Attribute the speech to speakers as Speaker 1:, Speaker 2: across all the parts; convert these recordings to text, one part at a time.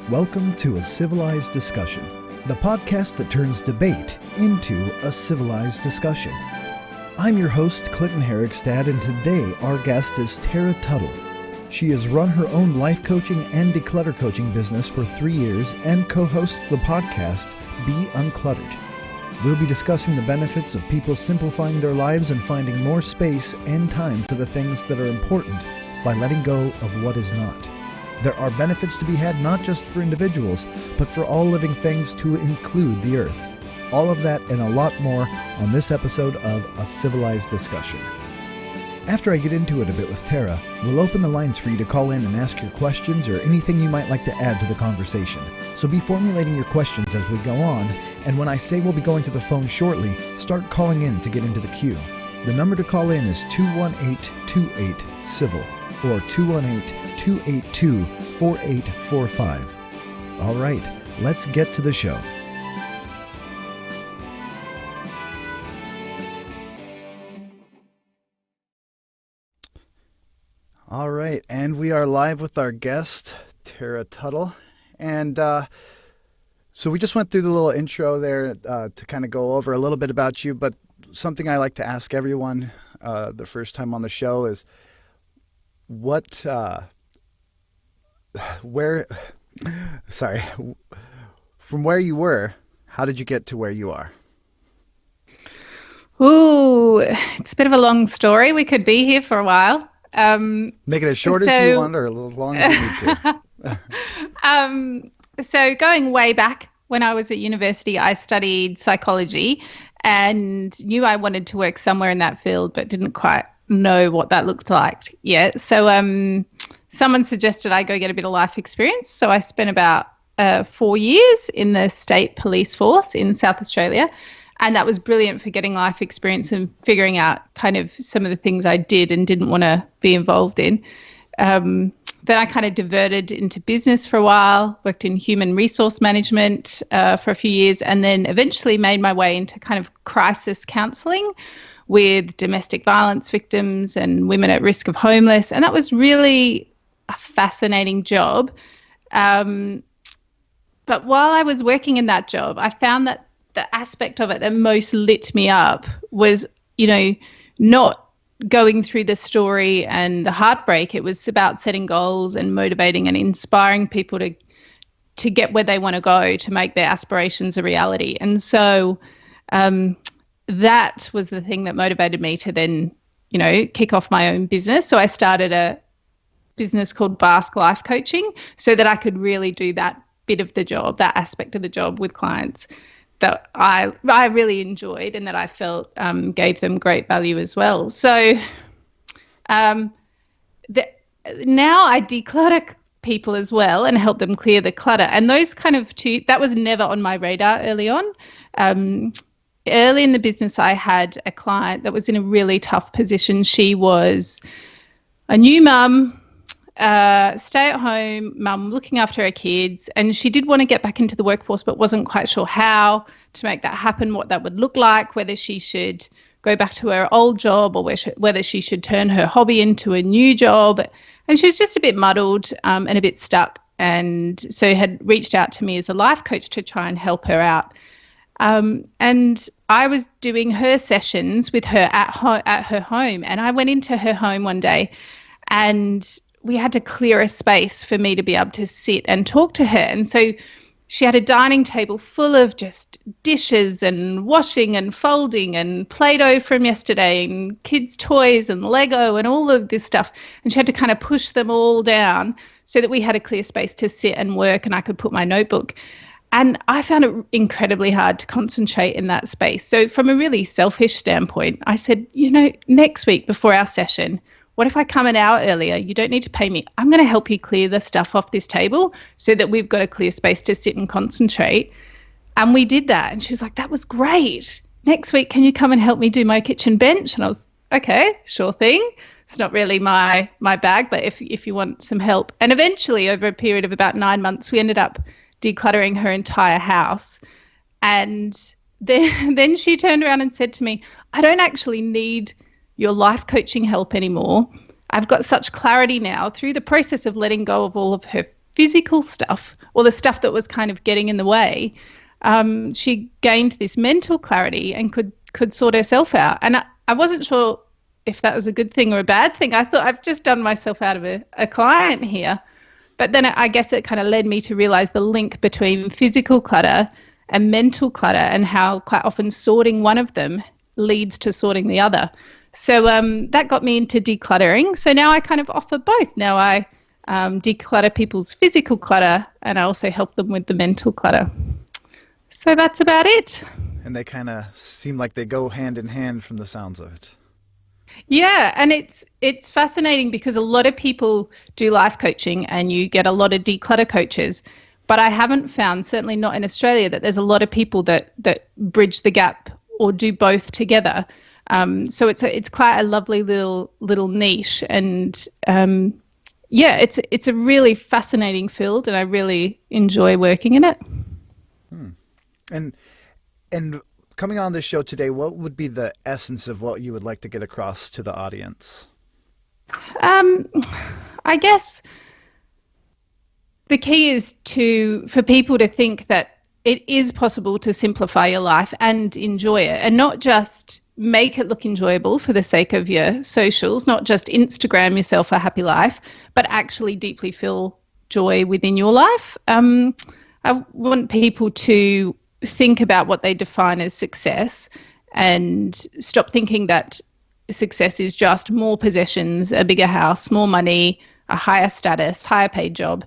Speaker 1: Welcome to a Civilized Discussion, the podcast that turns debate into a civilized discussion. I'm your host, Clinton Herrickstad, and today our guest is Tara Tuttle. She has run her own life coaching and declutter coaching business for 3 years and co-hosts the podcast Be Uncluttered. We'll be discussing the benefits of people simplifying their lives and finding more space and time for the things that are important by letting go of what is not. There are benefits to be had not just for individuals, but for all living things to include the earth. All of that and a lot more on this episode of A Civilized Discussion. After I get into it a bit with Tara, we'll open the lines for you to call in and ask your questions or anything you might like to add to the conversation. So be formulating your questions as we go on, and when I say we'll be going to the phone shortly, start calling in to get into the queue. The number to call in is 218-28-CIVIL or 218-282-4845. All right, let's get to the show. All right, and we are live with our guest, Tara Tuttle. And so we just went through the little intro there to kind of go over a little bit about you, but something I like to ask everyone the first time on the show is, from where you were, how did you get to where you are?
Speaker 2: Ooh, it's a bit of a long story. We could be here for a while.
Speaker 1: Make it as short as you want or as long as you need
Speaker 2: to. So going way back when I was at university, I studied psychology and knew I wanted to work somewhere in that field, but didn't quite know what that looked like yet. So someone suggested I go get a bit of life experience. So I spent about 4 years in the state police force in South Australia. And that was brilliant for getting life experience and figuring out kind of some of the things I did and didn't want to be involved in. Then I kind of diverted into business for a while, worked in human resource management for a few years, and then eventually made my way into kind of crisis counselling with domestic violence victims and women at risk of homeless. And that was really a fascinating job. But while I was working in that job, I found that the aspect of it that most lit me up was, not going through the story and the heartbreak. It was about setting goals and motivating and inspiring people to get where they want to go, to make their aspirations a reality. And so that was the thing that motivated me to then, kick off my own business. So I started a business called Basque Life Coaching so that I could really do that bit of the job, that aspect of the job with clients that I really enjoyed and that I felt gave them great value as well. So now I declutter people as well and help them clear the clutter. And those kind of two, that was never on my radar early on. Early in the business, I had a client that was in a really tough position. She was a new mum, stay-at-home mum looking after her kids, and she did want to get back into the workforce but wasn't quite sure how to make that happen, what that would look like, whether she should go back to her old job or whether she should turn her hobby into a new job. And she was just a bit muddled and a bit stuck, and so had reached out to me as a life coach to try and help her out. And I was doing her sessions with her at her home, and I went into her home one day and we had to clear a space for me to be able to sit and talk to her. And so she had a dining table full of just dishes and washing and folding and Play-Doh from yesterday and kids' toys and Lego and all of this stuff. And she had to kind of push them all down so that we had a clear space to sit and work and I could put my notebook. And I found it incredibly hard to concentrate in that space. So from a really selfish standpoint, I said, next week before our session, what if I come an hour earlier? You don't need to pay me. I'm going to help you clear the stuff off this table so that we've got a clear space to sit and concentrate. And we did that. And she was like, that was great. Next week, can you come and help me do my kitchen bench? And I was, okay, sure thing. It's not really my bag, but if you want some help. And eventually, over a period of about 9 months, we ended up decluttering her entire house. And then she turned around and said to me, I don't actually need your life coaching help anymore. I've got such clarity now through the process of letting go of all of her physical stuff, or the stuff that was kind of getting in the way, she gained this mental clarity and could sort herself out. And I wasn't sure if that was a good thing or a bad thing. I thought, I've just done myself out of a client here. But then I guess it kind of led me to realize the link between physical clutter and mental clutter, and how quite often sorting one of them leads to sorting the other. So that got me into decluttering. So now I kind of offer both. Now I declutter people's physical clutter, and I also help them with the mental clutter. So that's about it.
Speaker 1: And they kind of seem like they go hand in hand from the sounds of it.
Speaker 2: Yeah, and it's fascinating because a lot of people do life coaching and you get a lot of declutter coaches, but I haven't found, certainly not in Australia, that there's a lot of people that bridge the gap or do both together. So it's quite a lovely little niche, and it's a really fascinating field, and I really enjoy working in it.
Speaker 1: And coming on this show today, what would be the essence of what you would like to get across to the audience?
Speaker 2: I guess the key is for people to think that it is possible to simplify your life and enjoy it, and not just make it look enjoyable for the sake of your socials, not just Instagram yourself a happy life, but actually deeply feel joy within your life. I want people to think about what they define as success and stop thinking that success is just more possessions, a bigger house, more money, a higher status, higher paid job,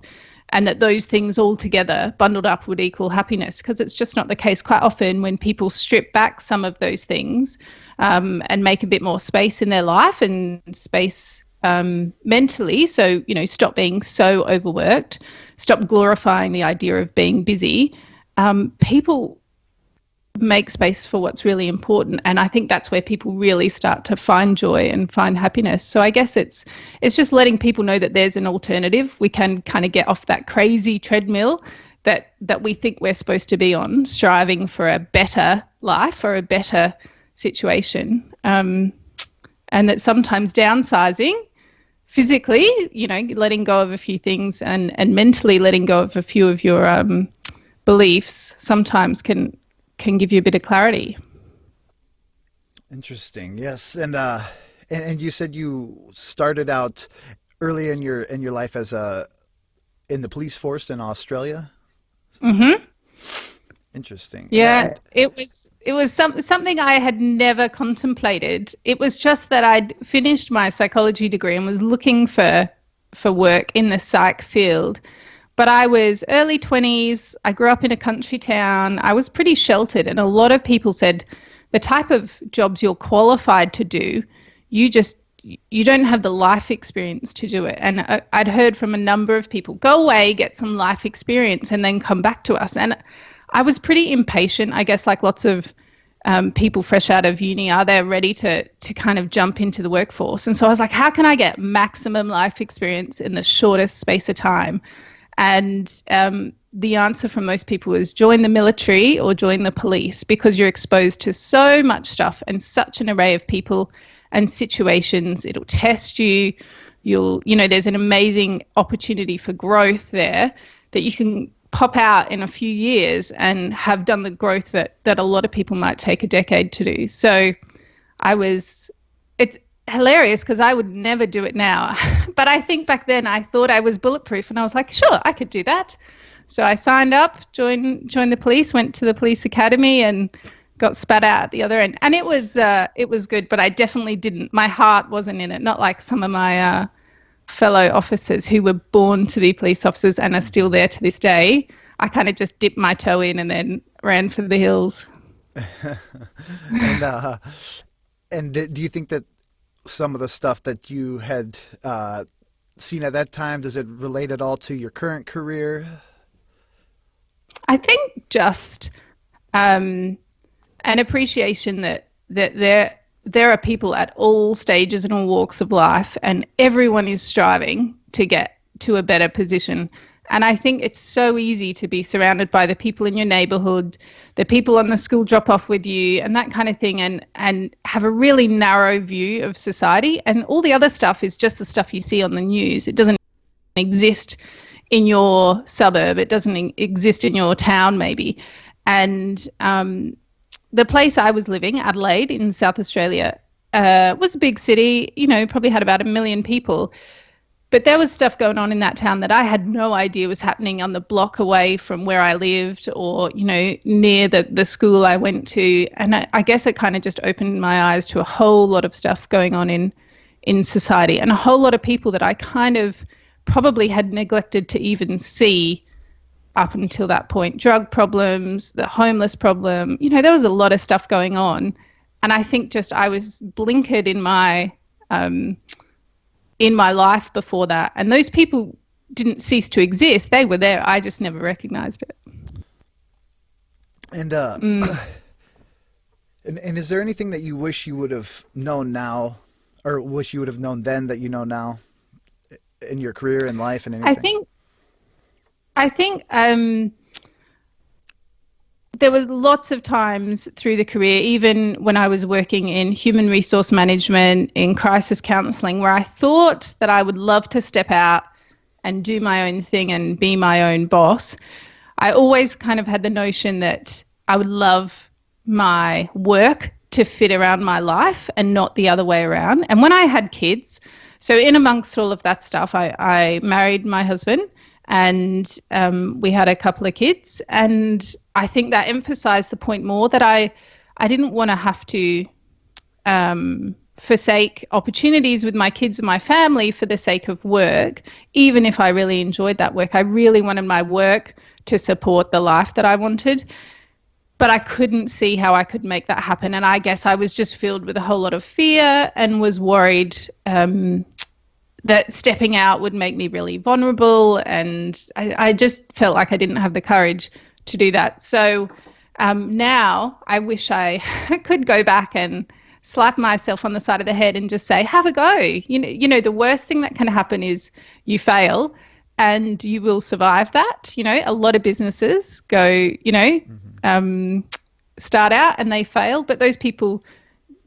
Speaker 2: and that those things all together bundled up would equal happiness, because it's just not the case. Quite often when people strip back some of those things and make a bit more space in their life and space mentally, so, stop being so overworked, stop glorifying the idea of being busy, people make space for what's really important. And I think that's where people really start to find joy and find happiness. So I guess it's just letting people know that there's an alternative. We can kind of get off that crazy treadmill that we think we're supposed to be on, striving for a better life or a better situation. And that sometimes downsizing physically, letting go of a few things, and mentally letting go of a few of your beliefs sometimes can give you a bit of clarity.
Speaker 1: Interesting. Yes. And you said you started out early in your life as in the police force in Australia.
Speaker 2: Mm-hmm.
Speaker 1: Interesting.
Speaker 2: Yeah, it was something I had never contemplated. It was just that I'd finished my psychology degree and was looking for work in the psych field. But I was early 20s. I grew up in a country town. I was pretty sheltered. And a lot of people said the type of jobs you're qualified to do, you don't have the life experience to do it. And I'd heard from a number of people, go away, get some life experience, and then come back to us. And I was pretty impatient, I guess, like lots of people fresh out of uni are. They're ready to kind of jump into the workforce. And so I was like, how can I get maximum life experience in the shortest space of time? And the answer from most people is join the military or join the police, because you're exposed to so much stuff and such an array of people and situations. It'll test you. There's an amazing opportunity for growth there that you can pop out in a few years and have done the growth that a lot of people might take a decade to do. So it's hilarious because I would never do it now. But I think back then I thought I was bulletproof, and I was like, sure, I could do that. So I signed up, joined the police, went to the police academy, and got spat out at the other end. And it was good, but I definitely didn't. My heart wasn't in it. Not like some of my fellow officers who were born to be police officers and are still there to this day. I kind of just dipped my toe in and then ran for the hills.
Speaker 1: And do you think that some of the stuff that you had seen at that time, does it relate at all to your current career?
Speaker 2: I think just an appreciation that there are people at all stages and all walks of life, and everyone is striving to get to a better position. And I think it's so easy to be surrounded by the people in your neighborhood, the people on the school drop off with you, and that kind of thing, and have a really narrow view of society. And all the other stuff is just the stuff you see on the news. It doesn't exist in your suburb. It doesn't exist in your town maybe. And the place I was living, Adelaide in South Australia, was a big city, probably had about 1 million people. But there was stuff going on in that town that I had no idea was happening on the block away from where I lived, or, near the school I went to. And I guess it kind of just opened my eyes to a whole lot of stuff going on in society, and a whole lot of people that I kind of probably had neglected to even see up until that point. Drug problems, the homeless problem, there was a lot of stuff going on. And I think just I was blinkered in my life before that. And those people didn't cease to exist. They were there. I just never recognized it.
Speaker 1: And and is there anything that you wish you would have known now, or wish you would have known then that you know now in your career and life and anything?
Speaker 2: I think there was lots of times through the career, even when I was working in human resource management, in crisis counselling, where I thought that I would love to step out and do my own thing and be my own boss. I always kind of had the notion that I would love my work to fit around my life and not the other way around. And when I had kids, so in amongst all of that stuff, I married my husband, and we had a couple of kids. And I think that emphasized the point more that I didn't want to have to forsake opportunities with my kids and my family for the sake of work, even if I really enjoyed that work. I really wanted my work to support the life that I wanted, but I couldn't see how I could make that happen. And I guess I was just filled with a whole lot of fear and was worried that stepping out would make me really vulnerable, and I just felt like I didn't have the courage to do that. So now I wish I could go back and slap myself on the side of the head and just say, have a go. The worst thing that can happen is you fail, and you will survive that. A lot of businesses go, start out and they fail, but those people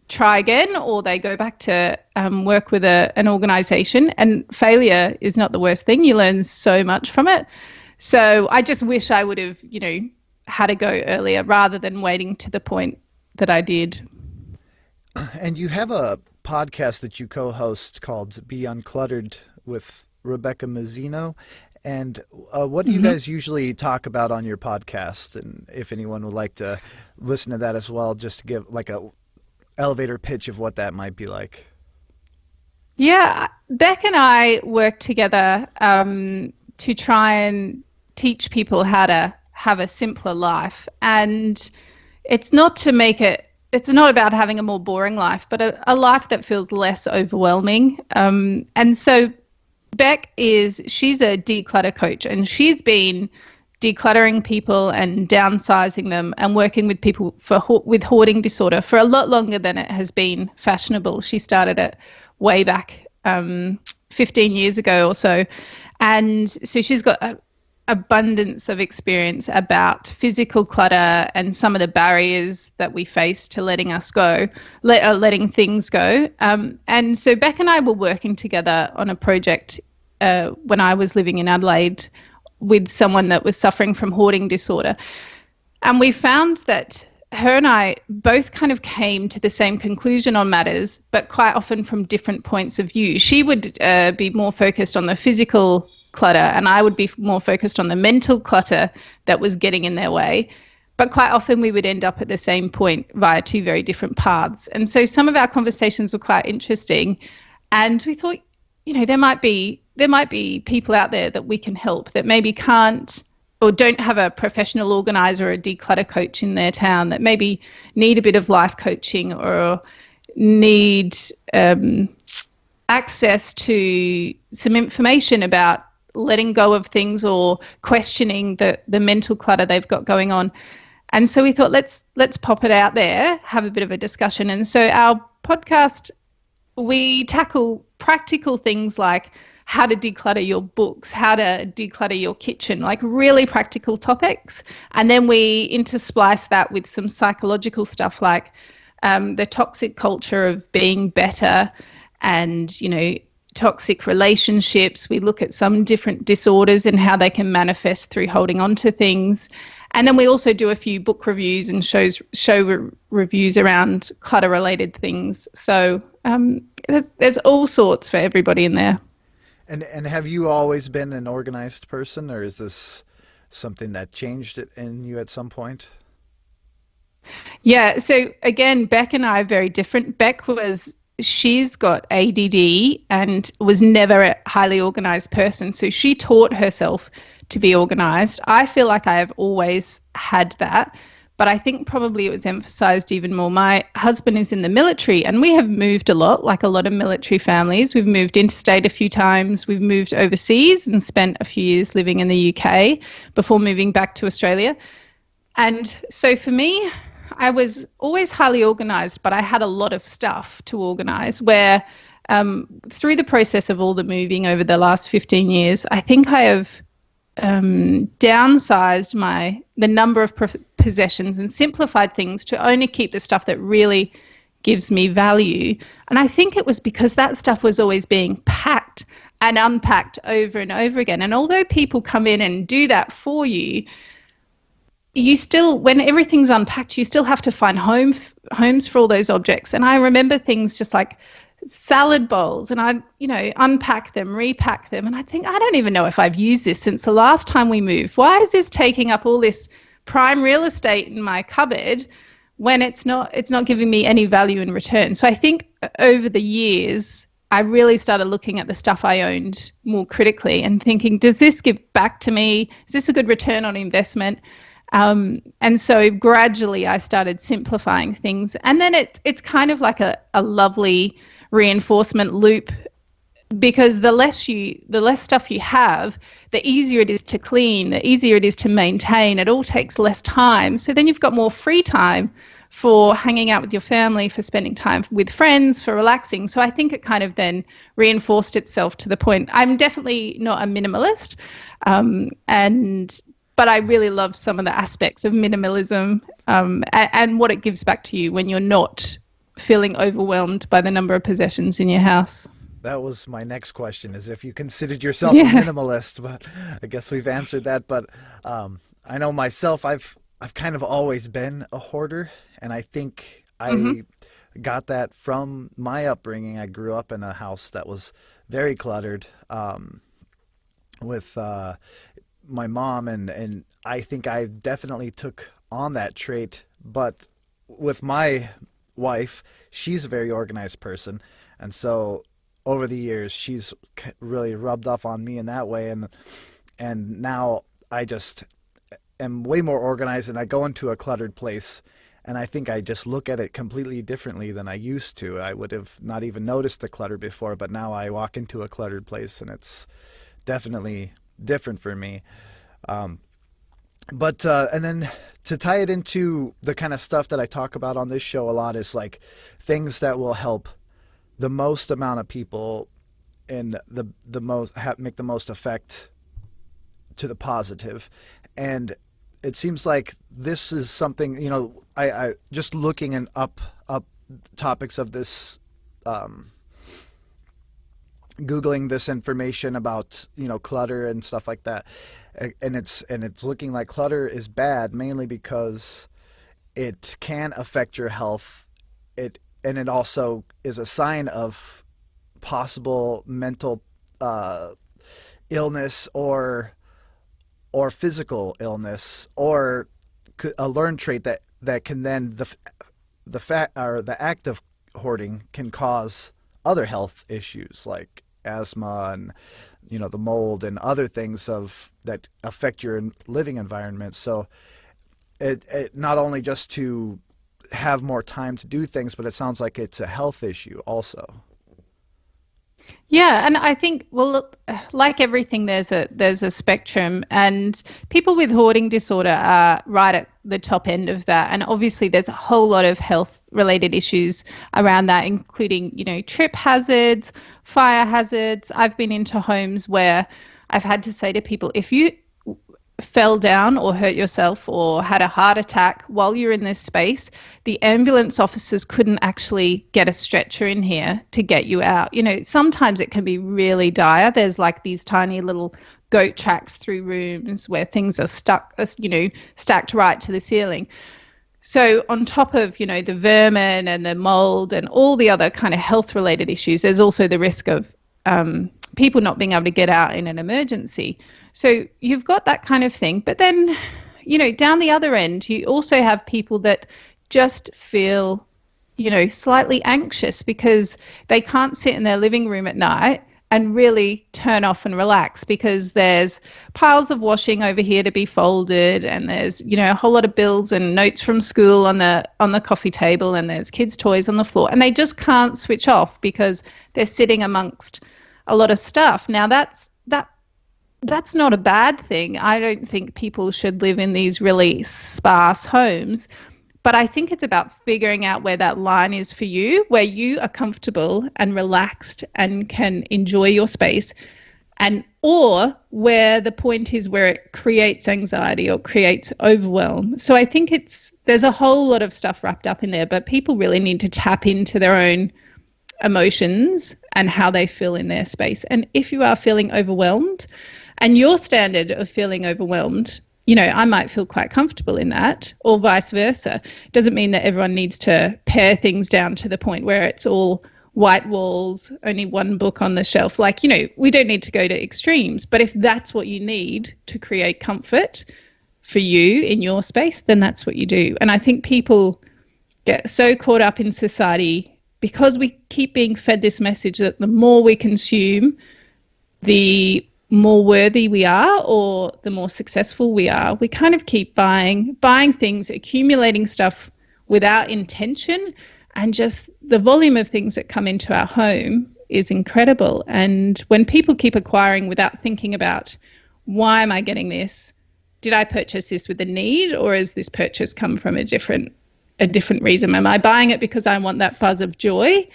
Speaker 2: try again, or they go back to work with an organization, and failure is not the worst thing. You learn so much from it. So I just wish I would have, had to go earlier rather than waiting to the point that I did.
Speaker 1: And you have a podcast that you co-host called Be Uncluttered with Rebecca Mazzino. And what do you guys usually talk about on your podcast? And if anyone would like to listen to that as well, just to give like a elevator pitch of what that might be like.
Speaker 2: Yeah, Beck and I work together to try and teach people how to have a simpler life. And it's not about having a more boring life, but a life that feels less overwhelming. And so Beck she's a declutter coach, and she's been decluttering people and downsizing them and working with people with hoarding disorder for a lot longer than it has been fashionable. She started it way back 15 years ago or so. And so she's got an abundance of experience about physical clutter and some of the barriers that we face to letting things go. And so Beck and I were working together on a project when I was living in Adelaide with someone that was suffering from hoarding disorder. And we found that her and I both kind of came to the same conclusion on matters, but quite often from different points of view. She would be more focused on the physical clutter, and I would be more focused on the mental clutter that was getting in their way. But quite often we would end up at the same point via two very different paths. And so some of our conversations were quite interesting. And we thought, there might be people out there that we can help that maybe can't or don't have a professional organizer or a declutter coach in their town, that maybe need a bit of life coaching or need access to some information about letting go of things or questioning the mental clutter they've got going on. And so we thought, let's pop it out there, have a bit of a discussion. And so our podcast, we tackle practical things like how to declutter your books, how to declutter your kitchen, like really practical topics. And then we intersplice that with some psychological stuff like the toxic culture of being better and, toxic relationships. We look at some different disorders and how they can manifest through holding on to things. And then we also do a few book reviews and reviews around clutter-related things. So there's all sorts for everybody in there.
Speaker 1: And have you always been an organized person, or is this something that changed in you at some point?
Speaker 2: Yeah. So again, Beck and I are very different. She's got ADD and was never a highly organized person. So she taught herself to be organized. I feel like I have always had that, but I think probably it was emphasized even more. My husband is in the military, and we have moved a lot, like a lot of military families. We've moved interstate a few times. We've moved overseas and spent a few years living in the UK before moving back to Australia. And so for me, I was always highly organized, but I had a lot of stuff to organize, where through the process of all the moving over the last 15 years, I think I have downsized the number of possessions and simplified things to only keep the stuff that really gives me value. And I think it was because that stuff was always being packed and unpacked over and over again. And although people come in and do that for you, you still, when everything's unpacked, you still have to find homes for all those objects. And I remember things just like salad bowls, and I'd, unpack them, repack them. And I'd think, I don't even know if I've used this since the last time we moved. Why is this taking up all this prime real estate in my cupboard when it's not giving me any value in return? So I think over the years, I really started looking at the stuff I owned more critically and thinking, does this give back to me? Is this a good return on investment? And so gradually I started simplifying things. And then it's kind of like a lovely reinforcement loop, because the less stuff you have, the easier it is to clean, the easier it is to maintain. It all takes less time. So then you've got more free time for hanging out with your family, for spending time with friends, for relaxing. So I think it kind of then reinforced itself to the point. I'm definitely not a minimalist, but I really love some of the aspects of minimalism and what it gives back to you when you're not feeling overwhelmed by the number of possessions in your house.
Speaker 1: That was my next question, is if you considered yourself a minimalist, but I guess we've answered that. But I know myself, I've kind of always been a hoarder, and I think I got that from my upbringing. I grew up in a house that was very cluttered with my mom, and I think I definitely took on that trait. But with my wife, she's a very organized person, and so over the years she's really rubbed off on me in that way, and now I just am way more organized, and I go into a cluttered place and I think I just look at it completely differently than I used to. I would have not even noticed the clutter before, but now I walk into a cluttered place and it's definitely different for me. But and then to tie it into the kind of stuff that I talk about on this show a lot is like things that will help the most amount of people and make the most effect to the positive. And it seems like this is something, I just looking and up topics of this, Googling this information about, clutter and stuff like that. And it's looking like clutter is bad mainly because it can affect your health. It also is a sign of possible mental illness or physical illness, or a learned trait that can then the act of hoarding can cause other health issues like asthma and the mold and other things that affect your living environment. So it not only just to have more time to do things, but it sounds like it's a health issue also.
Speaker 2: Yeah, and I think, well, like everything, there's a spectrum, and people with hoarding disorder are right at the top end of that. And obviously, there's a whole lot of health-related issues around that, including, trip hazards, fire hazards. I've been into homes where I've had to say to people, if you fell down or hurt yourself or had a heart attack while you're in this space, the ambulance officers couldn't actually get a stretcher in here to get you out. You know, sometimes it can be really dire. There's like these tiny little goat tracks through rooms where things are stuck, you know, stacked right to the ceiling. So on top of, you know, the vermin and the mold and all the other kind of health related issues, there's also the risk of people not being able to get out in an emergency. So you've got that kind of thing. But then, you know, down the other end, you also have people that just feel, you know, slightly anxious because they can't sit in their living room at night and really turn off and relax because there's piles of washing over here to be folded, and there's, you know, a whole lot of bills and notes from school on the coffee table, and there's kids' toys on the floor, and they just can't switch off because they're sitting amongst a lot of stuff. Now that's not a bad thing. I don't think people should live in these really sparse homes. But I think it's about figuring out where that line is for you, where you are comfortable and relaxed and can enjoy your space, or where the point is where it creates anxiety or creates overwhelm. So I think there's a whole lot of stuff wrapped up in there, but people really need to tap into their own emotions and how they feel in their space. And if you are feeling overwhelmed, and your standard of feeling overwhelmed, you know, I might feel quite comfortable in that, or vice versa. Doesn't mean that everyone needs to pare things down to the point where it's all white walls, only one book on the shelf. Like, you know, we don't need to go to extremes, but if that's what you need to create comfort for you in your space, then that's what you do. And I think people get so caught up in society because we keep being fed this message that the more we consume, the more worthy we are, or the more successful we are. We kind of keep buying things, accumulating stuff without intention, and just the volume of things that come into our home is incredible. And when people keep acquiring without thinking about, why am I getting this? Did I purchase this with a need, or has this purchase come from a different reason? Am I buying it because I want that buzz of joy?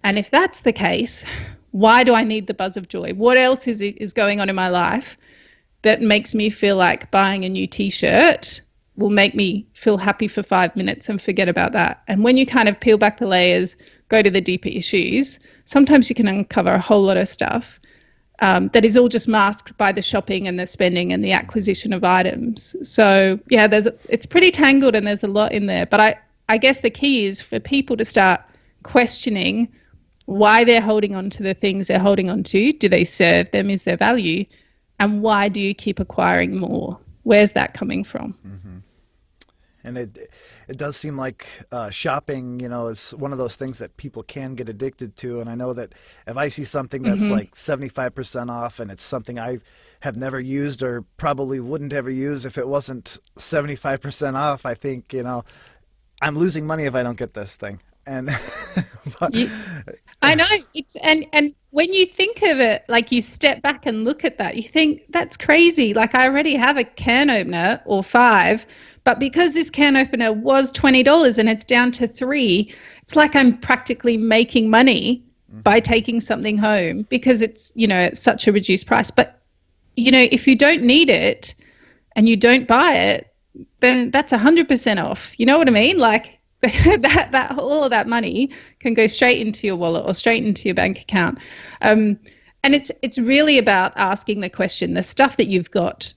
Speaker 2: And if that's the case, why do I need the buzz of joy? What else is going on in my life that makes me feel like buying a new t-shirt will make me feel happy for 5 minutes and forget about that? And when you kind of peel back the layers, go to the deeper issues, sometimes you can uncover a whole lot of stuff that is all just masked by the shopping and the spending and the acquisition of items. So yeah, it's pretty tangled and there's a lot in there. But I guess the key is for people to start questioning why they're holding on to the things they're holding on to. Do they serve them? Is there value? And why do you keep acquiring more? Where's that coming from?
Speaker 1: Mm-hmm. And it does seem like shopping, you know, is one of those things that people can get addicted to. And I know that if I see something that's like 75% off and it's something I have never used or probably wouldn't ever use if it wasn't 75% off, I think, you know, I'm losing money if I don't get this thing. And
Speaker 2: I know and when you think of it, like you step back and look at that, you think that's crazy. Like I already have a can opener or 5, but because this can opener was $20 and it's down to 3, it's like I'm practically making money by taking something home because it's, you know, it's such a reduced price. But, you know, if you don't need it and you don't buy it, then that's 100% off. You know what I mean? Like, that all of that money can go straight into your wallet or straight into your bank account. And it's really about asking the question, the stuff that you've got,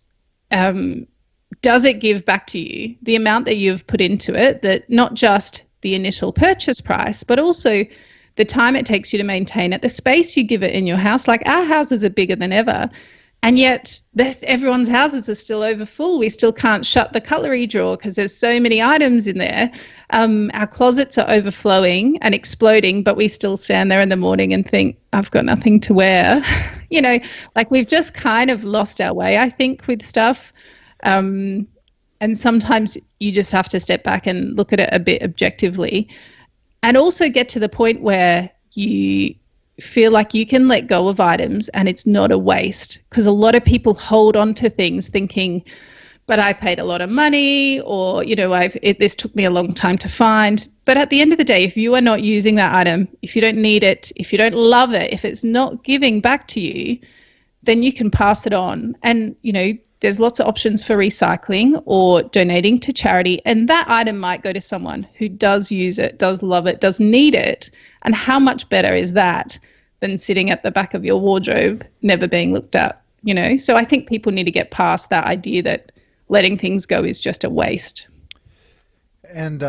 Speaker 2: does it give back to you the amount that you've put into it, that not just the initial purchase price, but also the time it takes you to maintain it, the space you give it in your house. Like our houses are bigger than ever. And yet everyone's houses are still over full. We still can't shut the cutlery drawer because there's so many items in there. Our closets are overflowing and exploding, but we still stand there in the morning and think, I've got nothing to wear. You know, like we've just kind of lost our way, I think, with stuff. And sometimes you just have to step back and look at it a bit objectively, and also get to the point where you feel like you can let go of items and it's not a waste. Because a lot of people hold on to things thinking, but I paid a lot of money, or, you know, this took me a long time to find. But at the end of the day, if you are not using that item, if you don't need it, if you don't love it, if it's not giving back to you, then you can pass it on. And, there's lots of options for recycling or donating to charity. And that item might go to someone who does use it, does love it, does need it. And how much better is that than sitting at the back of your wardrobe, never being looked at, So I think people need to get past that idea that letting things go is just a waste.
Speaker 3: And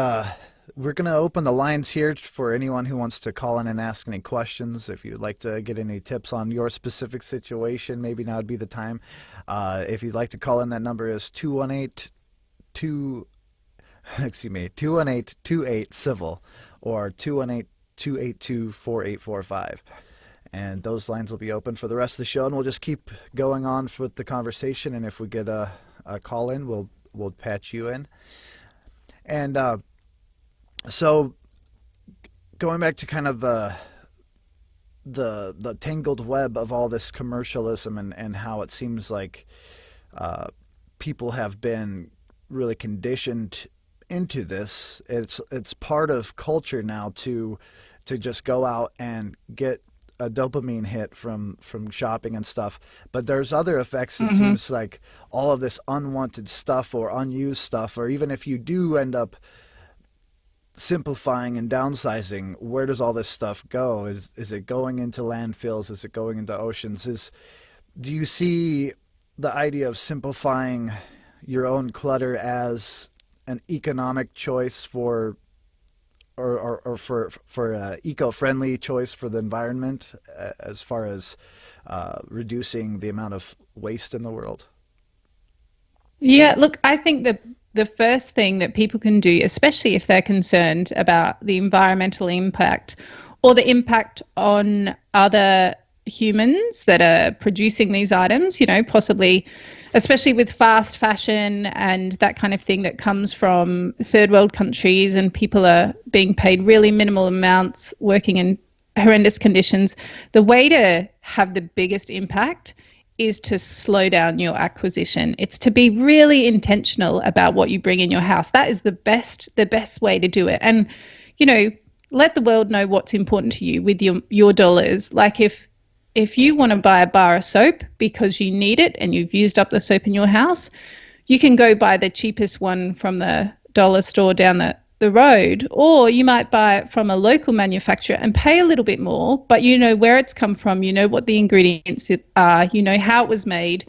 Speaker 3: we're going to open the lines here for anyone who wants to call in and ask any questions. If you'd like to get any tips on your specific situation, maybe now would be the time. If you'd like to call in, that number is 218-28-CIVIL or 218-282-4845. And those lines will be open for the rest of the show, and we'll just keep going on with the conversation. And if we get a call in, we'll patch you in. And so going back to kind of the tangled web of all this commercialism and how it seems like people have been really conditioned into this. It's part of culture now to just go out and get a dopamine hit from shopping and stuff. But there's other effects. It seems like all of this unwanted stuff or unused stuff, or even if you do end up simplifying and downsizing, where does all this stuff go? Is it going into landfills? Is it going into oceans? Do you see the idea of simplifying your own clutter as an economic choice for eco-friendly choice for the environment, as far as reducing the amount of waste in the world?
Speaker 2: Yeah, look, I think the first thing that people can do, especially if they're concerned about the environmental impact or the impact on other humans that are producing these items, possibly, especially with fast fashion and that kind of thing that comes from third world countries, and people are being paid really minimal amounts, working in horrendous conditions. The way to have the biggest impact is to slow down your acquisition. It's to be really intentional about what you bring in your house. That is the best way to do it. And, let the world know what's important to you with your dollars. Like if you want to buy a bar of soap because you need it and you've used up the soap in your house, you can go buy the cheapest one from the dollar store down the road, or you might buy it from a local manufacturer and pay a little bit more, but you know where it's come from, you know what the ingredients are, you know how it was made,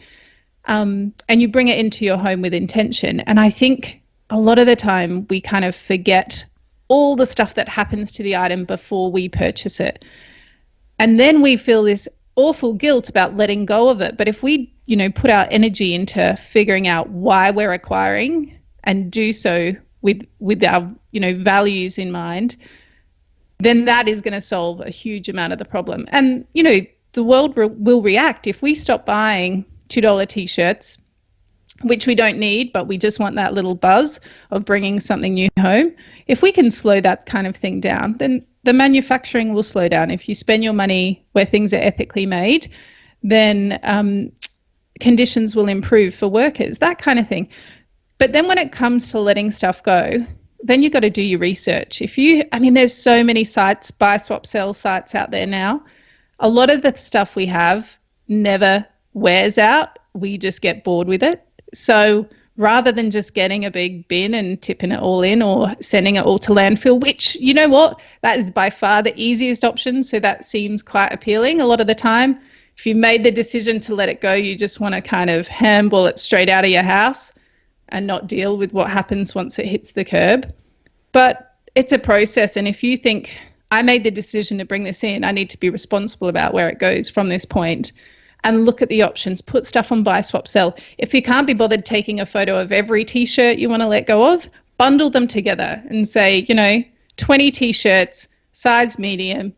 Speaker 2: and you bring it into your home with intention. And I think a lot of the time we kind of forget all the stuff that happens to the item before we purchase it. And then we feel this awful guilt about letting go of it. But if we, put our energy into figuring out why we're acquiring and do so with our, values in mind, then that is going to solve a huge amount of the problem. And, the world will react. If we stop buying $2 t-shirts, which we don't need, but we just want that little buzz of bringing something new home, if we can slow that kind of thing down, then the manufacturing will slow down. If you spend your money where things are ethically made, then conditions will improve for workers, that kind of thing. But then when it comes to letting stuff go, then you've got to do your research. There's so many sites, buy, swap, sell sites out there now. A lot of the stuff we have never wears out. We just get bored with it. So rather than just getting a big bin and tipping it all in or sending it all to landfill, which, you know what, that is by far the easiest option. So that seems quite appealing. A lot of the time, if you made the decision to let it go, you just want to kind of handball it straight out of your house and not deal with what happens once it hits the curb. But it's a process. And if you think, I made the decision to bring this in, I need to be responsible about where it goes from this point, and look at the options, put stuff on buy, swap, sell. If you can't be bothered taking a photo of every t-shirt you want to let go of, bundle them together and say, 20 t-shirts, size medium,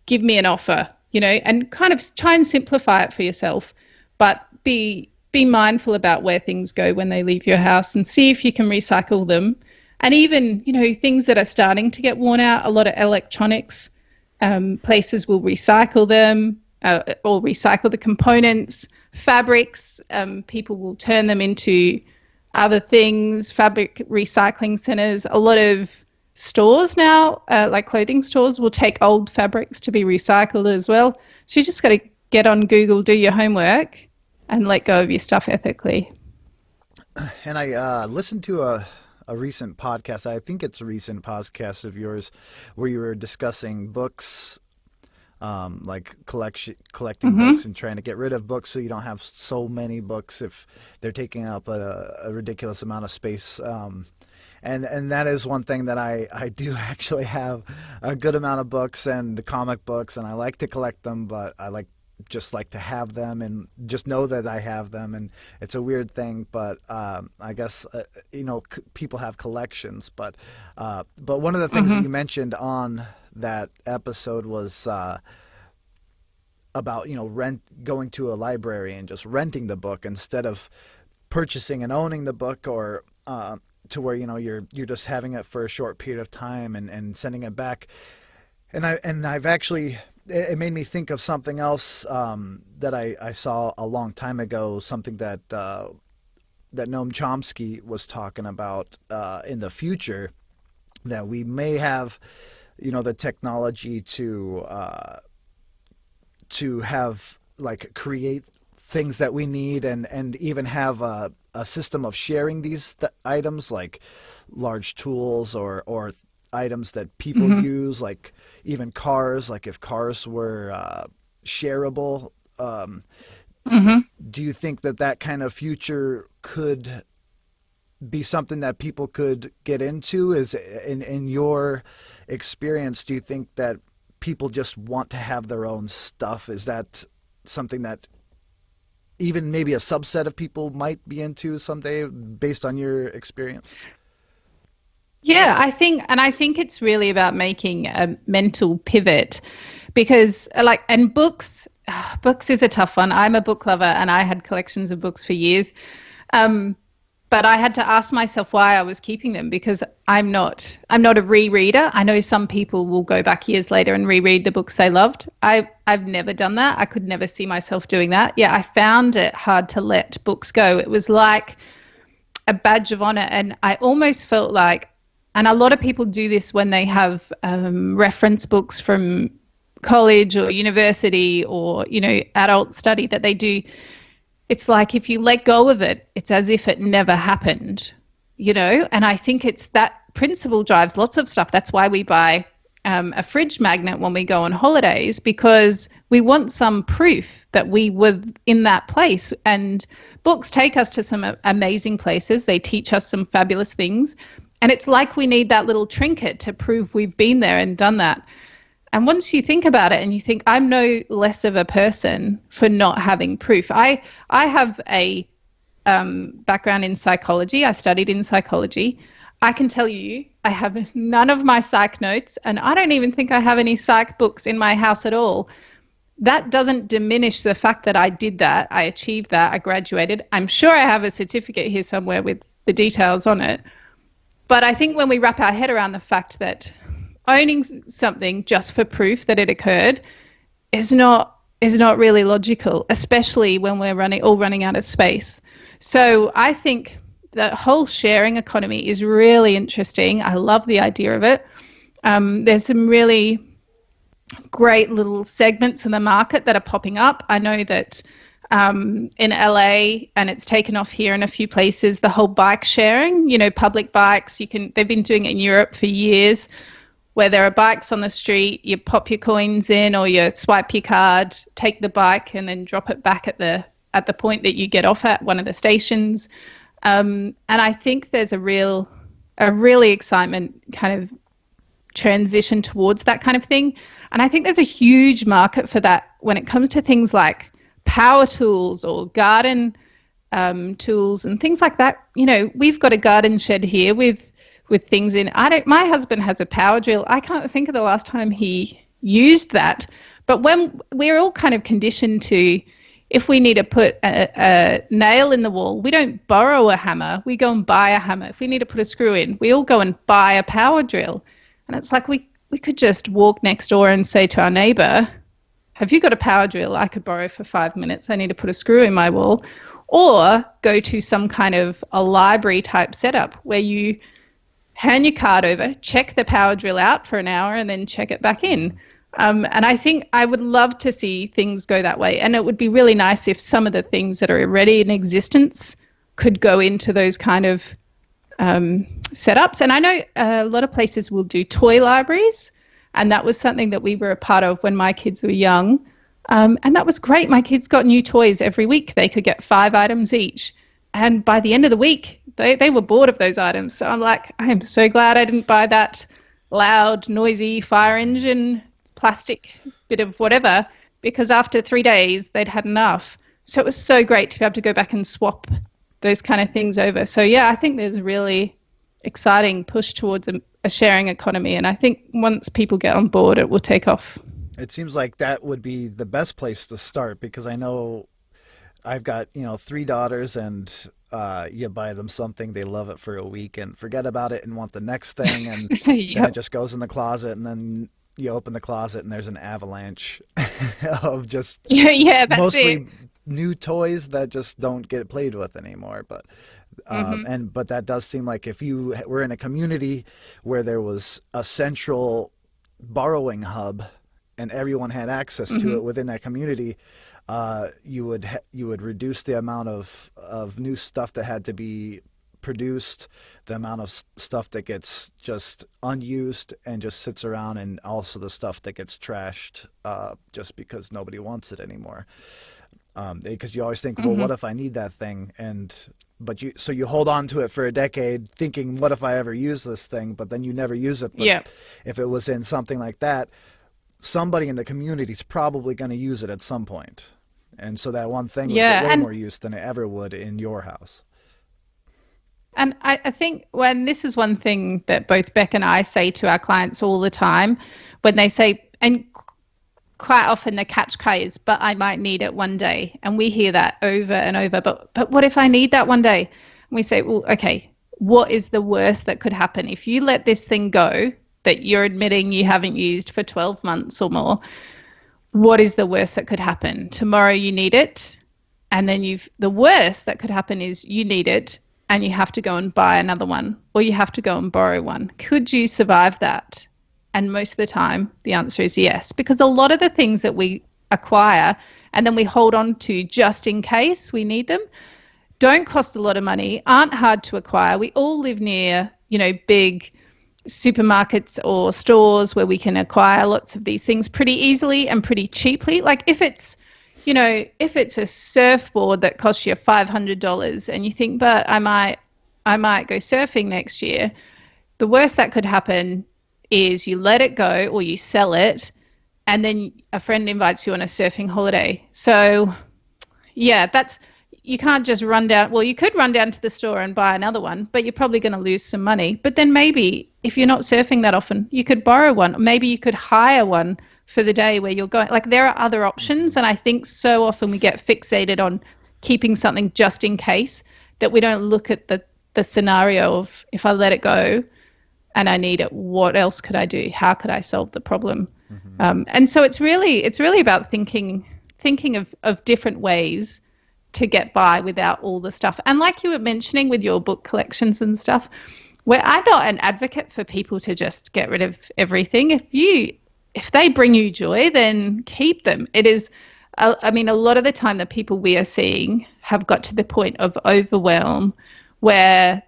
Speaker 2: give me an offer, and kind of try and simplify it for yourself. But be mindful about where things go when they leave your house, and see if you can recycle them. And even, things that are starting to get worn out, a lot of electronics, places will recycle them, or recycle the components. Fabrics, people will turn them into other things, fabric recycling centers. A lot of stores now, like clothing stores, will take old fabrics to be recycled as well. So you just got to get on Google, do your homework, and let go of your stuff ethically.
Speaker 3: And I listened to a recent podcast. I think it's a recent podcast of yours where you were discussing books, like collecting books and trying to get rid of books so you don't have so many books if they're taking up a ridiculous amount of space. And that is one thing that I do actually have a good amount of books and comic books, and I like to collect them, but I just like to have them and just know that I have them. And it's a weird thing, but I guess people have collections. But one of the things that you mentioned on that episode was about going to a library and just renting the book instead of purchasing and owning the book, or to where you're just having it for a short period of time and sending it back. And I've actually, it made me think of something else that I saw a long time ago, something that Noam Chomsky was talking about in the future, that we may have the technology to have create things that we need and even have a system of sharing these items, like large tools or items that people use, like even cars, like if cars were shareable. Do you think that kind of future could be something that people could get into? Is in your experience, do you think that people just want to have their own stuff? Is that something that even maybe a subset of people might be into someday based on your experience?
Speaker 2: Yeah, I think it's really about making a mental pivot, because and books is a tough one. I'm a book lover and I had collections of books for years. But I had to ask myself why I was keeping them, because I'm not a rereader. I know some people will go back years later and reread the books they loved. I've never done that. I could never see myself doing that. Yeah, I found it hard to let books go. It was like a badge of honor, and I almost felt like, and a lot of people do this when they have reference books from college or university or adult study that they do. It's like if you let go of it, it's as if it never happened, and I think it's that principle drives lots of stuff. That's why we buy a fridge magnet when we go on holidays, because we want some proof that we were in that place. And books take us to some amazing places. They teach us some fabulous things. And it's like we need that little trinket to prove we've been there and done that. And once you think about it and you think, I'm no less of a person for not having proof. I have a background in psychology. I studied in psychology. I can tell you I have none of my psych notes, and I don't even think I have any psych books in my house at all. That doesn't diminish the fact that I did that. I achieved that. I graduated. I'm sure I have a certificate here somewhere with the details on it. But I think when we wrap our head around the fact that owning something just for proof that it occurred is not really logical, especially when we're running out of space. So I think the whole sharing economy is really interesting. I love the idea of it. There's some really great little segments in the market that are popping up. I know that in LA, and it's taken off here in a few places, the whole bike sharing, public bikes. They've been doing it in Europe for years, where there are bikes on the street, you pop your coins in or you swipe your card, take the bike and then drop it back at the point that you get off at one of the stations. And I think there's a really excitement kind of transition towards that kind of thing. And I think there's a huge market for that when it comes to things like power tools or garden tools and things like that. We've got a garden shed here with things in. My husband has a power drill. I can't think of the last time he used that. But when we're all kind of conditioned to, if we need to put a nail in the wall, we don't borrow a hammer, we go and buy a hammer. If we need to put a screw in, we all go and buy a power drill. And it's like we could just walk next door and say to our neighbor, have you got a power drill I could borrow for 5 minutes? I need to put a screw in my wall. Or go to some kind of a library type setup where you hand your card over, check the power drill out for an hour and then check it back in. And I think I would love to see things go that way. And it would be really nice if some of the things that are already in existence could go into those kind of setups. And I know a lot of places will do toy libraries. And that was something that we were a part of when my kids were young. And that was great. My kids got new toys every week. They could get 5 items each. And by the end of the week, they were bored of those items. So I'm like, I am so glad I didn't buy that loud, noisy fire engine plastic bit of whatever, because after 3 days, they'd had enough. So it was so great to be able to go back and swap those kind of things over. So, yeah, I think there's a really exciting push towards a sharing economy. And I think once people get on board, it will take off.
Speaker 3: It seems like that would be the best place to start, because I know I've got, 3 daughters, and you buy them something, they love it for a week and forget about it and want the next thing. And
Speaker 2: Yep.
Speaker 3: then it just goes in the closet, and then you open the closet and there's an avalanche of just
Speaker 2: that's
Speaker 3: mostly
Speaker 2: it.
Speaker 3: new toys that just don't get played with anymore. But but that does seem like if you were in a community where there was a central borrowing hub and everyone had access to it within that community, you would reduce the amount of new stuff that had to be produced, the amount of stuff that gets just unused and just sits around, and also the stuff that gets trashed just because nobody wants it anymore. Because you always think, well, what if I need that thing? But you hold on to it for a decade thinking, what if I ever use this thing? But then you never use it. But if it was in something like that, somebody in the community is probably going to use it at some point. And so that one thing would get way more use than it ever would in your house.
Speaker 2: And I think this is one thing that both Beck and I say to our clients all the time, when they say, and quite often the catch cry is, but I might need it one day. And we hear that over and over, but what if I need that one day? And we say, well, okay, what is the worst that could happen? If you let this thing go that you're admitting you haven't used for 12 months or more, what is the worst that could happen? Tomorrow you need it, and then the worst that could happen is you need it and you have to go and buy another one, or you have to go and borrow one. Could you survive that? And most of the time, the answer is yes, because a lot of the things that we acquire and then we hold on to just in case we need them don't cost a lot of money, aren't hard to acquire. We all live near, big supermarkets or stores where we can acquire lots of these things pretty easily and pretty cheaply. Like if it's a surfboard that costs you $500 and you think, but I might go surfing next year, the worst that could happen is you let it go or you sell it, and then a friend invites you on a surfing holiday. So yeah, you can't just run down. Well, you could run down to the store and buy another one, but you're probably going to lose some money. But then maybe if you're not surfing that often, you could borrow one. Maybe you could hire one for the day where you're going. Like there are other options. And I think so often we get fixated on keeping something just in case that we don't look at the scenario of, if I let it go and I need it, what else could I do? How could I solve the problem? And so it's really about thinking of different ways to get by without all the stuff. And like you were mentioning with your book collections and stuff, where I'm not an advocate for people to just get rid of everything. If they bring you joy, then keep them. It is, a lot of the time the people we are seeing have got to the point of overwhelm where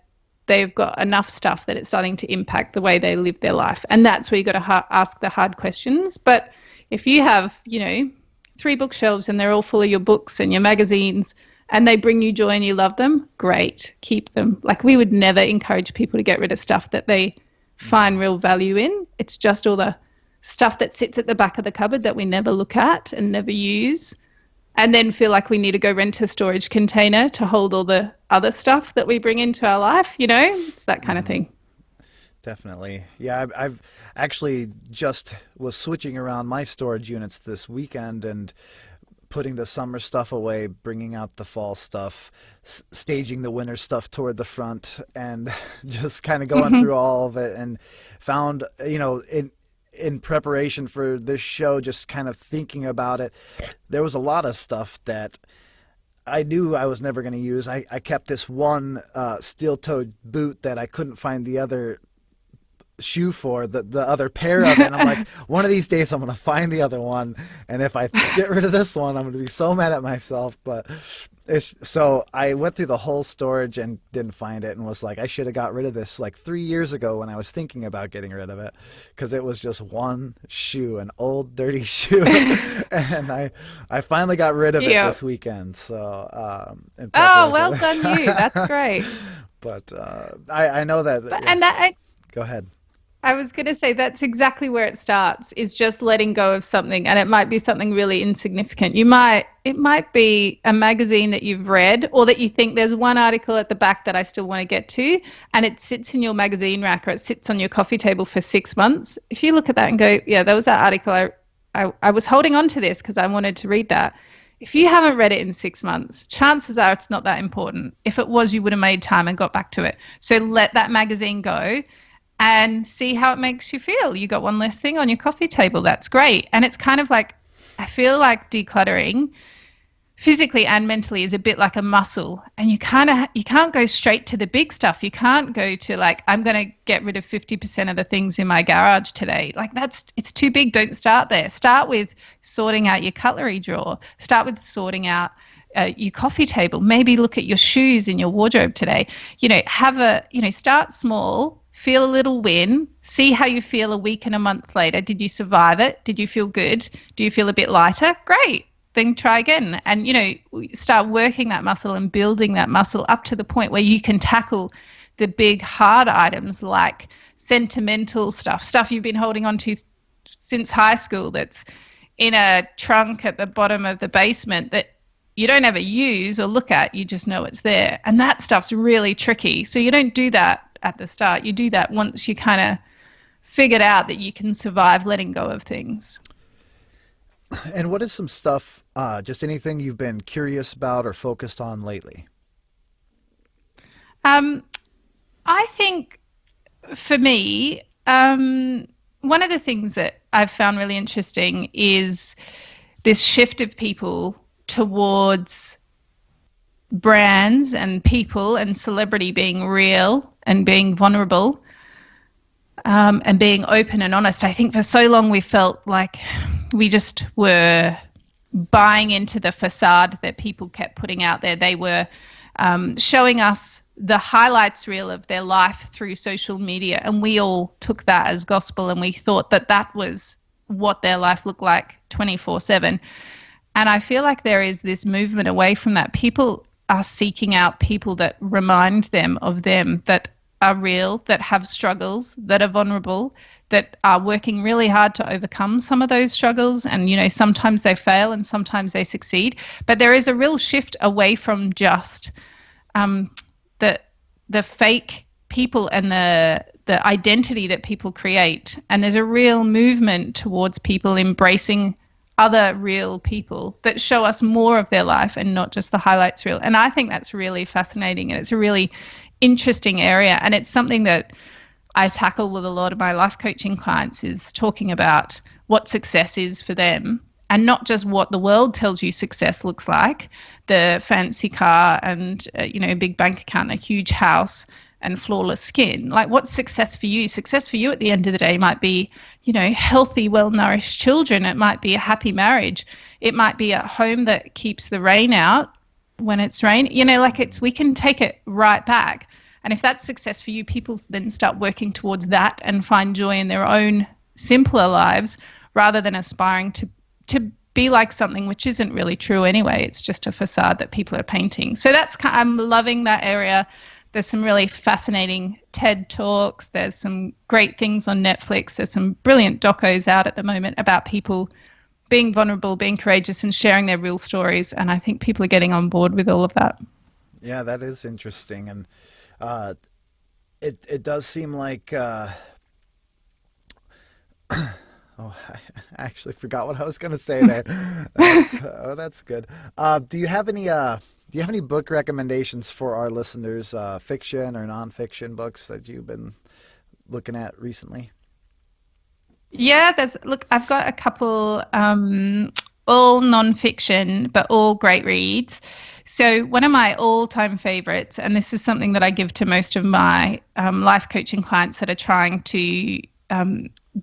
Speaker 2: they've got enough stuff that it's starting to impact the way they live their life. And that's where you've got to ask the hard questions. But if you have, 3 bookshelves and they're all full of your books and your magazines and they bring you joy and you love them, great, keep them. Like we would never encourage people to get rid of stuff that they find real value in. It's just all the stuff that sits at the back of the cupboard that we never look at and never use, and then feel like we need to go rent a storage container to hold all the other stuff that we bring into our life. It's that kind of thing.
Speaker 3: Definitely. Yeah, I've actually just was switching around my storage units this weekend and putting the summer stuff away, bringing out the fall stuff, staging the winter stuff toward the front, and just kind of going through all of it, and found, in preparation for this show, just kind of thinking about it, there was a lot of stuff that I knew I was never going to use. I kept this one steel-toed boot that I couldn't find the other shoe for, the other pair of it. And I'm like, one of these days I'm going to find the other one. And if I get rid of this one, I'm going to be so mad at myself. But so I went through the whole storage and didn't find it and was like, I should have got rid of this like 3 years ago when I was thinking about getting rid of it, because it was just one shoe, an old dirty shoe. And I finally got rid of it this weekend. So
Speaker 2: oh, well done you. That's great.
Speaker 3: But I know that.
Speaker 2: And that.
Speaker 3: Go ahead.
Speaker 2: I was going to say that's exactly where it starts, is just letting go of something, and it might be something really insignificant. It might be a magazine that you've read, or that you think there's one article at the back that I still want to get to, and it sits in your magazine rack or it sits on your coffee table for 6 months. If you look at that and go, yeah, that was that article. I was holding on to this because I wanted to read that. If you haven't read it in 6 months, chances are it's not that important. If it was, you would have made time and got back to it. So let that magazine go and see how it makes you feel. You got one less thing on your coffee table. That's great. And it's kind of like, I feel like decluttering physically and mentally is a bit like a muscle. And you can't go straight to the big stuff. You can't go to like, I'm going to get rid of 50% of the things in my garage today. Like it's too big. Don't start there. Start with sorting out your cutlery drawer. Start with sorting out your coffee table. Maybe look at your shoes in your wardrobe today. Start small. Feel a little win, see how you feel a week and a month later. Did you survive it? Did you feel good? Do you feel a bit lighter? Great. Then try again. And, start working that muscle and building that muscle up to the point where you can tackle the big hard items like sentimental stuff you've been holding on to since high school that's in a trunk at the bottom of the basement that you don't ever use or look at. You just know it's there. And that stuff's really tricky. So you don't do that at the start. You do that once you kind of figured out that you can survive letting go of things.
Speaker 3: And what is some stuff, just anything you've been curious about or focused on lately?
Speaker 2: I think for me, one of the things that I've found really interesting is this shift of people towards brands and people and celebrity being real and being vulnerable, and being open and honest. I think for so long we felt like we just were buying into the facade that people kept putting out there. They were showing us the highlights reel of their life through social media, and we all took that as gospel, and we thought that that was what their life looked like 24/7. And I feel like there is this movement away from that. People are seeking out people that remind them of them, that are real, that have struggles, that are vulnerable, that are working really hard to overcome some of those struggles. And, sometimes they fail and sometimes they succeed. But there is a real shift away from just the fake people and the identity that people create. And there's a real movement towards people embracing other real people that show us more of their life and not just the highlights reel. And I think that's really fascinating, and it's a really interesting area. And it's something that I tackle with a lot of my life coaching clients, is talking about what success is for them, and not just what the world tells you success looks like, the fancy car and, a big bank account, a huge house and flawless skin. Like, what's success for you? Success for you at the end of the day might be, healthy, well-nourished children. It might be a happy marriage. It might be a home that keeps the rain out when it's raining. We can take it right back. And if that's success for you, people then start working towards that and find joy in their own simpler lives, rather than aspiring to be like something which isn't really true anyway. It's just a facade that people are painting. So I'm loving that area. There's some really fascinating TED Talks. There's some great things on Netflix. There's some brilliant docos out at the moment about people being vulnerable, being courageous, and sharing their real stories. And I think people are getting on board with all of that.
Speaker 3: Yeah, that is interesting. And it does seem like I actually forgot what I was going to say there. That's good. Do you have any book recommendations for our listeners, fiction or nonfiction books that you've been looking at recently?
Speaker 2: Yeah, I've got a couple, all nonfiction, but all great reads. So one of my all-time favorites, and this is something that I give to most of my life coaching clients that are trying to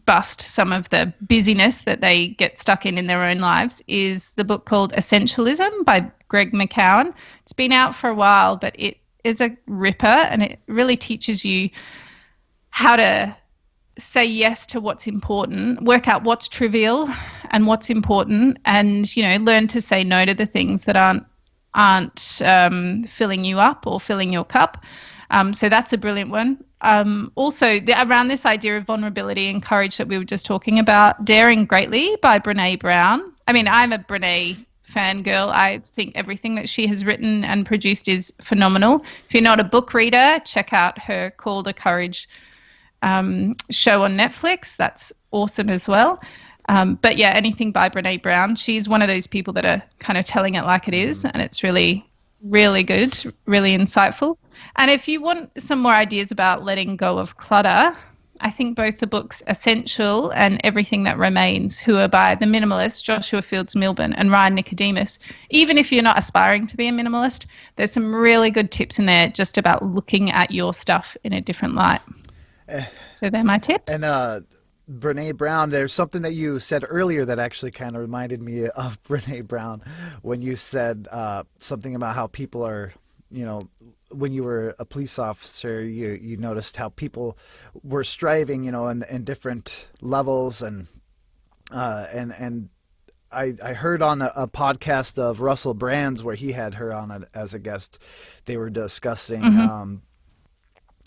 Speaker 2: bust some of the busyness that they get stuck in their own lives, is the book called Essentialism by Greg McKeown. It's been out for a while, but it is a ripper, and it really teaches you how to say yes to what's important, work out what's trivial and what's important, and, you know, learn to say no to the things that aren't filling you up or filling your cup. So that's a brilliant one. Also, around this idea of vulnerability and courage that we were just talking about, Daring Greatly by Brené Brown. I mean, I'm a Brené fangirl. I think everything that she has written and produced is phenomenal. If you're not a book reader, check out her Call to Courage show on Netflix. That's awesome as well. But yeah, anything by Brené Brown. She's one of those people that are kind of telling it like it is, and it's really, really good, really insightful. And if you want some more ideas about letting go of clutter, I think both the books Essential and Everything That Remains, who are by the minimalist Joshua Fields Milburn and Ryan Nicodemus, even if you're not aspiring to be a minimalist, there's some really good tips in there just about looking at your stuff in a different light. So they're my tips.
Speaker 3: And Brené Brown, there's something that you said earlier that actually kind of reminded me of Brené Brown when you said something about how people are, you know, when you were a police officer, you noticed how people were striving, you know, in different levels, and I heard on a podcast of Russell Brand's where he had her on as a guest. They were discussing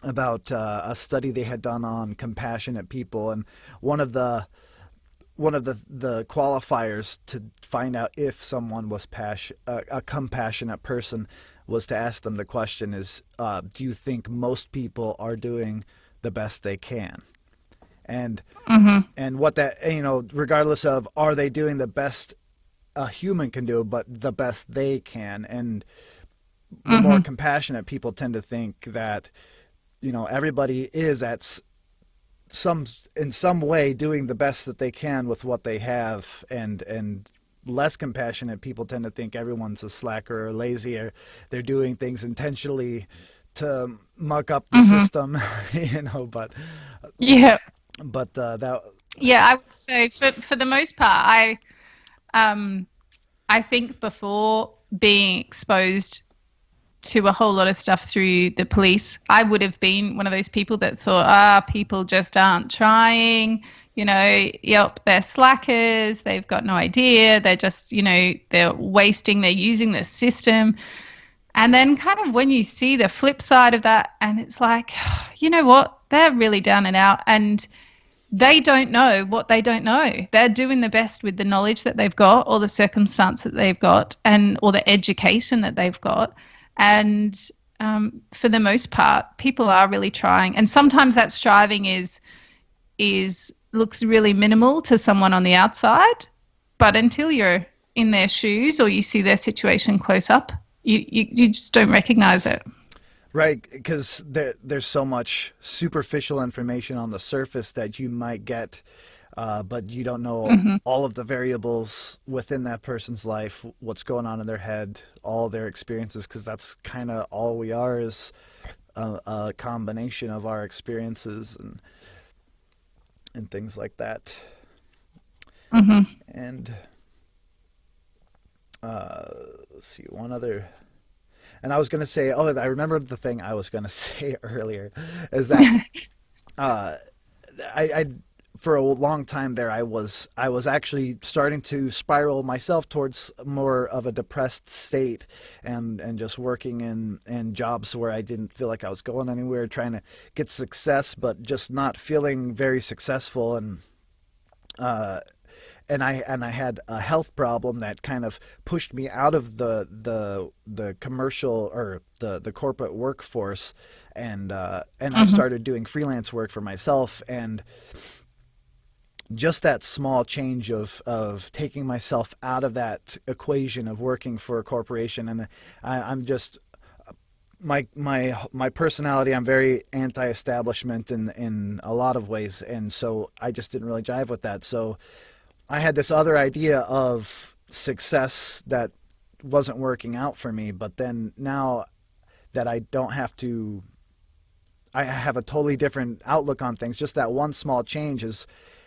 Speaker 3: about a study they had done on compassionate people, and one of the qualifiers to find out if someone was a compassionate person was to ask them the question is, do you think most people are doing the best they can? And what that, you know, regardless of are they doing the best a human can do, but the best they can. And the more compassionate people tend to think that, you know, everybody is in some way doing the best that they can with what they have, and less compassionate people tend to think everyone's a slacker or lazy, or they're doing things intentionally to muck up the system, you know. But
Speaker 2: yeah,
Speaker 3: that
Speaker 2: I would say for the most part, I think before being exposed to a whole lot of stuff through the police, I would have been one of those people that thought, people just aren't trying, you know, yep, they're slackers, they've got no idea, they're just, you know, they're wasting, they're using the system. And then kind of when you see the flip side of that, and it's like, you know what, they're really down and out, and they don't know what they don't know. They're doing the best with the knowledge that they've got, or the circumstance that they've got, or the education that they've got. And for the most part, people are really trying. And sometimes that striving looks really minimal to someone on the outside, but until you're in their shoes or you see their situation close up, you just don't recognize it.
Speaker 3: Right, because there's so much superficial information on the surface that you might get, but you don't know all of the variables within that person's life, what's going on in their head, all their experiences, because that's kind of all we are, is a combination of our experiences and things like that. And let's see, one other... And I was going to say, I remembered the thing I was going to say earlier, is that I for a long time there, I was actually starting to spiral myself towards more of a depressed state, and just working in jobs where I didn't feel like I was going anywhere, trying to get success, but just not feeling very successful. And I had a health problem that kind of pushed me out of the commercial or the corporate workforce, and I started doing freelance work for myself. And just that small change of taking myself out of that equation of working for a corporation, and I'm just my personality, I'm very anti-establishment in a lot of ways, and so I just didn't really jive with that. So I had this other idea of success that wasn't working out for me. But then now that I don't have to, I have a totally different outlook on things. Just that one small change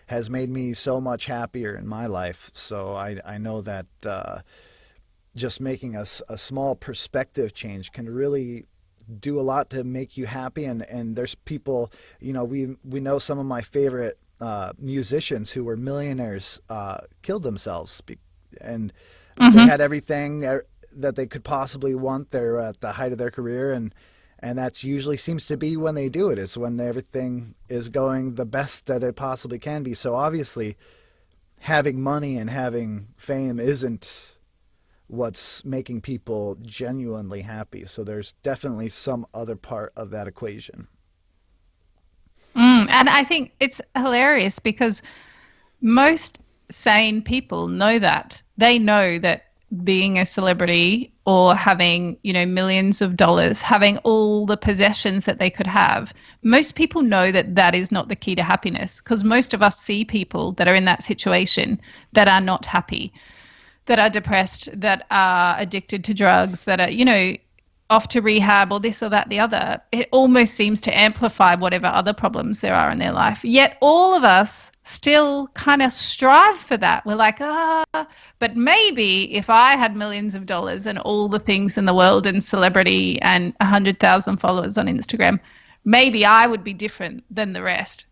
Speaker 3: has made me so much happier in my life. So I know that just making a small perspective change can really do a lot to make you happy. And there's people, we know some of my favorite musicians who were millionaires killed themselves, and they had everything that they could possibly want. They're at the height of their career, and that usually seems to be when they do it. It's when everything is going the best that it possibly can be. So obviously having money and having fame isn't what's making people genuinely happy. So there's definitely some other part of that equation.
Speaker 2: And I think it's hilarious because most sane people know that. They know that being a celebrity or having, millions of dollars, having all the possessions that they could have, most people know that that is not the key to happiness, because most of us see people that are in that situation that are not happy, that are depressed, that are addicted to drugs, that are, off to rehab or this or that, the other. It almost seems to amplify whatever other problems there are in their life. Yet all of us still kind of strive for that. We're like, but maybe if I had millions of dollars and all the things in the world and celebrity and 100,000 followers on Instagram, maybe I would be different than the rest.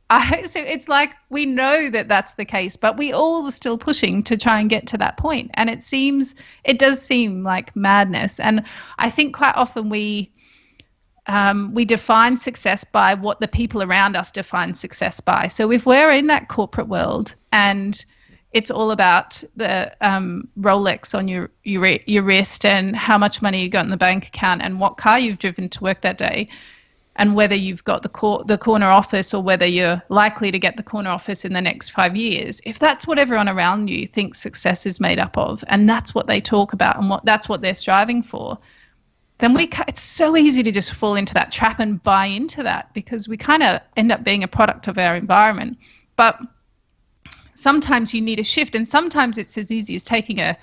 Speaker 2: So it's like we know that that's the case, but we all are still pushing to try and get to that point. And it does seem like madness. And I think quite often we define success by what the people around us define success by. So if we're in that corporate world and it's all about the Rolex on your wrist and how much money you got in the bank account and what car you've driven to work that day, and whether you've got the corner office or whether you're likely to get the corner office in the next 5 years, if that's what everyone around you thinks success is made up of, and that's what they talk about and that's what they're striving for, then it's so easy to just fall into that trap and buy into that, because we kind of end up being a product of our environment. But sometimes you need a shift, and sometimes it's as easy as taking a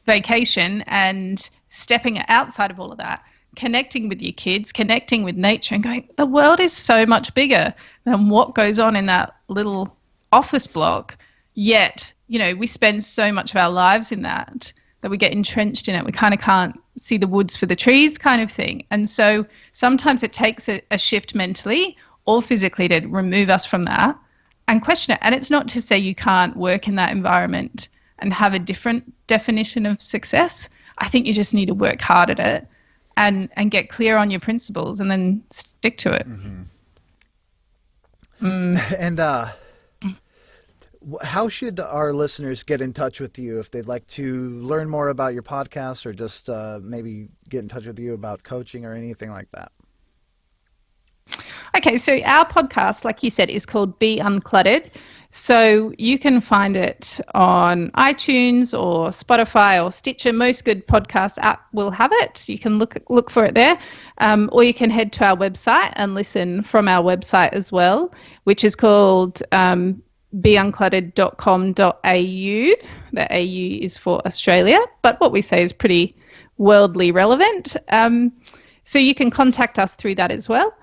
Speaker 2: vacation and stepping outside of all of that, connecting with your kids, connecting with nature, and going, the world is so much bigger than what goes on in that little office block. Yet, we spend so much of our lives in that we get entrenched in it. We kind of can't see the woods for the trees kind of thing. And so sometimes it takes a shift mentally or physically to remove us from that and question it. And it's not to say you can't work in that environment and have a different definition of success. I think you just need to work hard at it and get clear on your principles and then stick to it.
Speaker 3: And how should our listeners get in touch with you if they'd like to learn more about your podcast, or just maybe get in touch with you about coaching or anything like that?
Speaker 2: Okay, so our podcast, like you said, is called Be Uncluttered. So you can find it on iTunes or Spotify or Stitcher. Most good podcast app will have it. You can look for it there. Or you can head to our website and listen from our website as well, which is called beuncluttered.com.au. The AU is for Australia, but what we say is pretty worldly relevant. So you can contact us through that as well.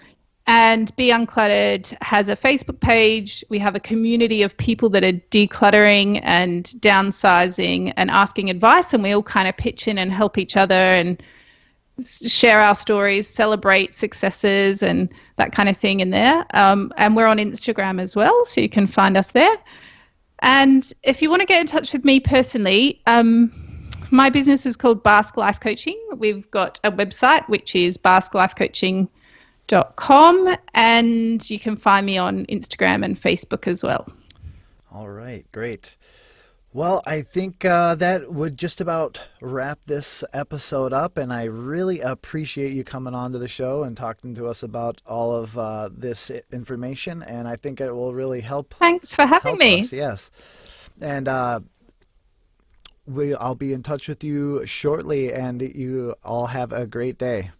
Speaker 2: And Be Uncluttered has a Facebook page. We have a community of people that are decluttering and downsizing and asking advice, and we all kind of pitch in and help each other and share our stories, celebrate successes and that kind of thing in there. And we're on Instagram as well, so you can find us there. And if you want to get in touch with me personally, my business is called Basque Life Coaching. We've got a website, which is basquelifecoaching.com, and you can find me on Instagram and Facebook as well.
Speaker 3: All right, great. Well, I think that would just about wrap this episode up, and I really appreciate you coming on to the show and talking to us about all of this information, and I think it will really help.
Speaker 2: Thanks for having me.
Speaker 3: Us, yes. And I'll be in touch with you shortly, and you all have a great day.